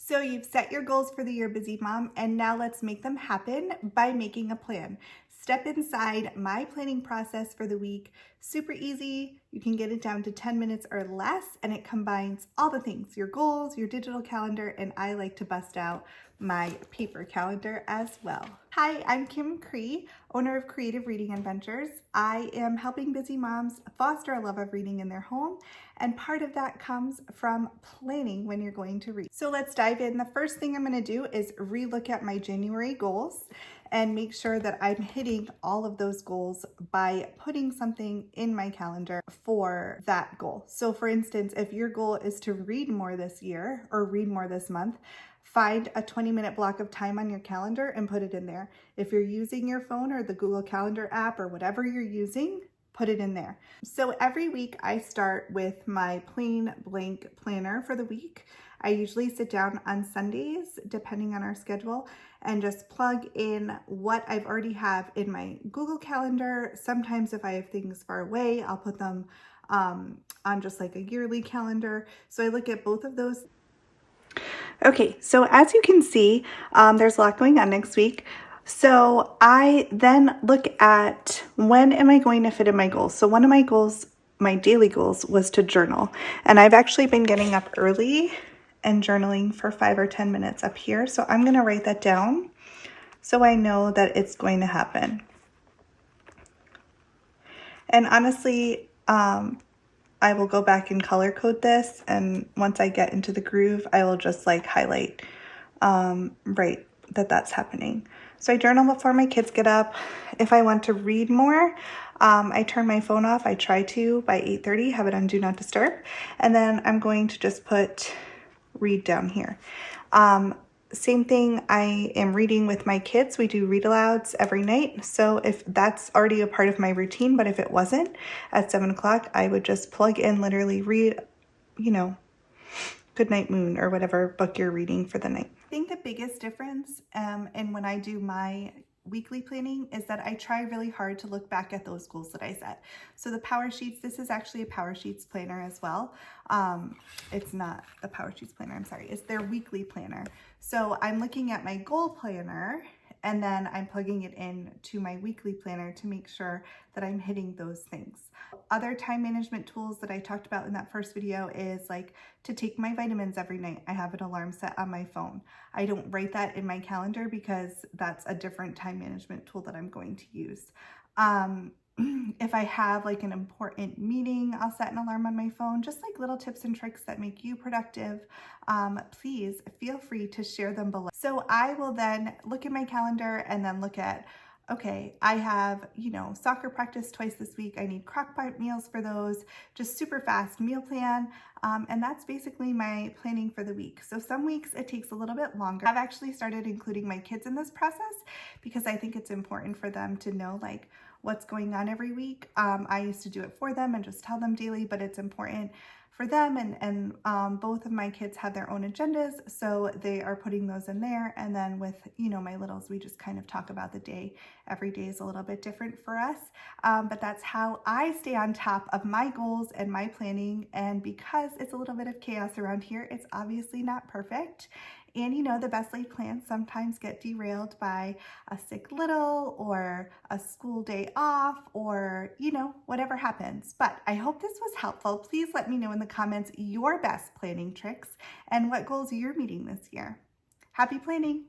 So you've set your goals for the year, busy mom, and now let's make them happen by making a plan. Step inside my planning process for the week. Super easy. You can get it down to 10 minutes or less, and it combines all the things, your goals, your digital calendar, and I like to bust out my paper calendar as well. Hi, I'm Kim Cree, owner of Creative Reading Adventures. I am helping busy moms foster a love of reading in their home, and part of that comes from planning when you're going to read. So let's dive in. The first thing I'm going to do is relook at my January goals and make sure that I'm hitting all of those goals by putting something in my calendar for that goal. So for instance, if your goal is to read more this year or read more this month, find a 20-minute block of time on your calendar and put it in there. If you're using your phone or the Google Calendar app or whatever you're using, put it in there. So every week I start with my plain blank planner for the week. I usually sit down on Sundays, depending on our schedule, and just plug in what I've already have in my Google Calendar. Sometimes if I have things far away, I'll put them on just like a yearly calendar. So I look at both of those. Okay, so as you can see, there's a lot going on next week. So I then look at when am I going to fit in my goals. So one of my goals, my daily goals, was to journal. And I've actually been getting up early and journaling for 5 or 10 minutes up here. So I'm going to write that down so I know that it's going to happen. And honestly, I will go back and color code this, and once I get into the groove, I will just like highlight right that's happening. So I journal before my kids get up. If I want to read more, I turn my phone off. I try to by 8:30, have it on Do Not Disturb, and then I'm going to just put read down here. Same thing, I am reading with my kids. We do read alouds every night. So if that's already a part of my routine, but if it wasn't, at 7 o'clock, I would just plug in, literally read, Goodnight Moon or whatever book you're reading for the night. I think the biggest difference and when I do my weekly planning is that I try really hard to look back at those goals that I set. So the Powersheets, this is actually a Powersheets planner as well. It's not the Powersheets planner, I'm sorry, it's their weekly planner. So I'm looking at my goal planner and then I'm plugging it in to my weekly planner to make sure that I'm hitting those things. Other time management tools that I talked about in that first video is like to take my vitamins every night. I have an alarm set on my phone. I don't write that in my calendar because that's a different time management tool that I'm going to use. If I have like an important meeting, I'll set an alarm on my phone, just like little tips and tricks that make you productive. Please feel free to share them below. So I will then look at my calendar and then look at, okay, I have, soccer practice twice this week. I need crock-pot meals for those, just super fast meal plan. And that's basically my planning for the week. So some weeks it takes a little bit longer. I've actually started including my kids in this process because I think it's important for them to know like what's going on every week. I used to do it for them and just tell them daily, but it's important for them, and both of my kids have their own agendas, so they are putting those in there. And then with my littles, we just kind of talk about the day. Every day is a little bit different for us, but that's how I stay on top of my goals and my planning. And because it's a little bit of chaos around here, it's obviously not perfect. And the best laid plans sometimes get derailed by a sick little or a school day off or, whatever happens. But I hope this was helpful. Please let me know in the comments your best planning tricks and what goals you're meeting this year. Happy planning!